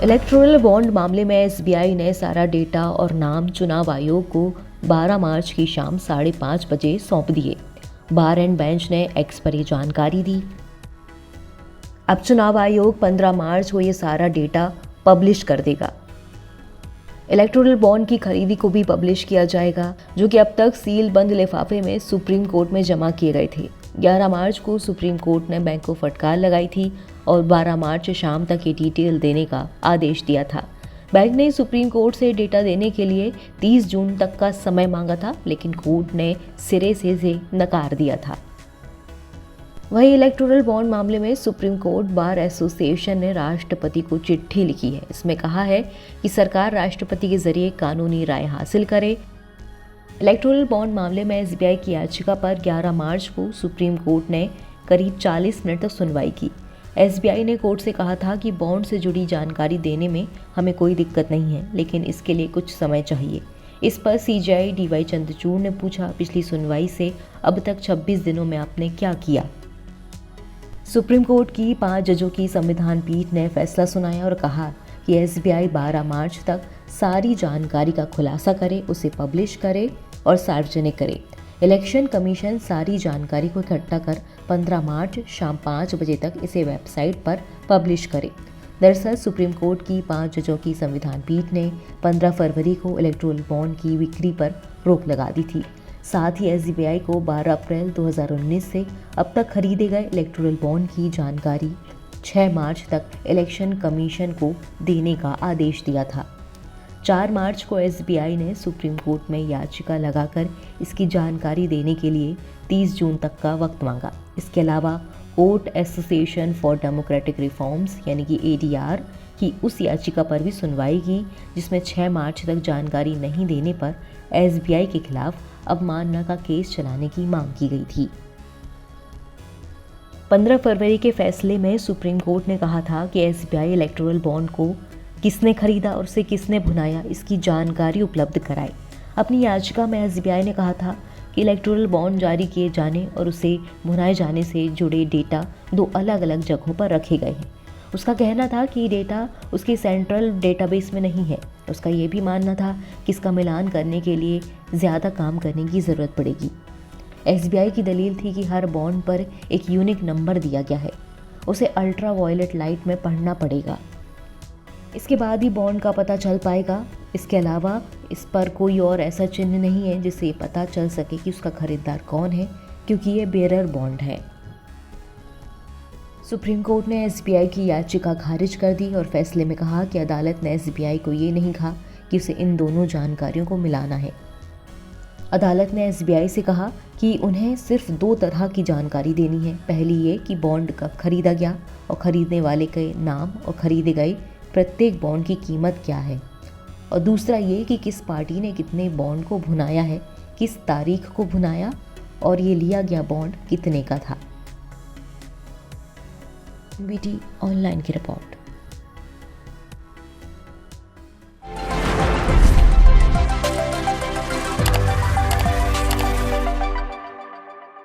Electoral bond मामले में SBI ने सारा डेटा और नाम चुनाव आयोग को 12 मार्च की शाम 5:30 बजे सौंप दिए। बार एंड बेंच ने एक्स पर ये जानकारी दी। अब चुनाव आयोग 15 मार्च को ये सारा डेटा पब्लिश कर देगा। इलेक्टोरल बॉन्ड की खरीदी को भी पब्लिश किया जाएगा, जो कि अब तक सील बंद लिफाफे में सुप्रीम कोर्ट में जमा किए गए थे। 11 मार्च को सुप्रीम कोर्ट ने बैंक को फटकार लगाई थी और 12 मार्च शाम तक ये डिटेल देने का आदेश दिया था। बैंक ने सुप्रीम कोर्ट से डेटा देने के लिए 30 जून तक का समय मांगा था, लेकिन कोर्ट ने सिरे से नकार दिया था। वहीं इलेक्टोरल बॉन्ड मामले में सुप्रीम कोर्ट बार एसोसिएशन ने राष्ट्रपति को चिट्ठी लिखी है। इसमें कहा है कि सरकार राष्ट्रपति के जरिए कानूनी राय हासिल करे। इलेक्टोरल बॉन्ड मामले में एसबीआई की याचिका पर 11 मार्च को सुप्रीम कोर्ट ने करीब 40 मिनट तक सुनवाई की। एसबीआई ने कोर्ट से कहा था कि बॉन्ड से जुड़ी जानकारी देने में हमें कोई दिक्कत नहीं है, लेकिन इसके लिए कुछ समय चाहिए। इस पर सीजेआई डीवाई चंद्रचूड़ ने पूछा, पिछली सुनवाई से अब तक 26 दिनों में आपने क्या किया? सुप्रीम कोर्ट की 5 जजों की संविधान पीठ ने फैसला सुनाया और कहा कि एसबीआई 12 मार्च तक सारी जानकारी का खुलासा करे, उसे पब्लिश करे और सार्वजनिक करे। इलेक्शन कमीशन सारी जानकारी को इकट्ठा कर 15 मार्च शाम 5 बजे तक इसे वेबसाइट पर पब्लिश करे। दरअसल सुप्रीम कोर्ट की 5 जजों की संविधान पीठ ने 15 फरवरी को इलेक्टोरल बॉन्ड की बिक्री पर रोक लगा दी थी। साथ ही एसबीआई को 12 अप्रैल 2019 से अब तक खरीदे गए इलेक्टोरल बॉन्ड की जानकारी 6 मार्च तक इलेक्शन कमीशन को देने का आदेश दिया था। 4 मार्च को एसबीआई ने सुप्रीम कोर्ट में याचिका लगाकर इसकी जानकारी देने के लिए 30 जून तक का वक्त मांगा। इसके अलावा court association for democratic reforms यानी कि एडीआर की उस याचिका पर भी सुनवाई की, जिसमें 6 मार्च तक जानकारी नहीं देने पर एसबीआई के खिलाफ अवमानना का केस चलाने की मांग की गई थी। 15 फरवरी के फैसले में सुप्रीम कोर्ट ने कहा था कि एसबीआई इलेक्टोरल बॉन्ड को किसने खरीदा और उसे किसने भुनाया, इसकी जानकारी उपलब्ध कराए। अपनी याचिका में एसबीआई ने कहा था कि इलेक्टोरल बॉन्ड जारी किए जाने और उसे भुनाए जाने से जुड़े डेटा 2 अलग अलग जगहों पर रखे गए हैं। उसका कहना था कि डेटा उसके सेंट्रल डेटाबेस में नहीं है। उसका ये भी मानना था कि इसका मिलान करने के लिए ज़्यादा काम करने की ज़रूरत पड़ेगी। एसबीआई की दलील थी कि हर बॉन्ड पर एक यूनिक नंबर दिया गया है, उसे अल्ट्रा वायलेट लाइट में पढ़ना पड़ेगा, इसके बाद ही बॉन्ड का पता चल पाएगा। इसके अलावा इस पर कोई और ऐसा चिन्ह नहीं है जिससे पता चल सके कि उसका खरीदार कौन है, क्योंकि ये बेरर बॉन्ड है। सुप्रीम कोर्ट ने एसबीआई की याचिका खारिज कर दी और फैसले में कहा कि अदालत ने एसबीआई को ये नहीं कहा कि उसे इन दोनों जानकारियों को मिलाना है। अदालत ने एसबीआई से कहा कि उन्हें सिर्फ 2 तरह की जानकारी देनी है। पहली ये कि बॉन्ड कब खरीदा गया और खरीदने वाले के नाम और खरीदे गए प्रत्येक बॉन्ड की कीमत क्या है, और दूसरा ये कि किस पार्टी ने कितने बॉन्ड को भुनाया है, किस तारीख को भुनाया और ये लिया गया बॉन्ड कितने का था। बीटी ऑनलाइन की रिपोर्ट।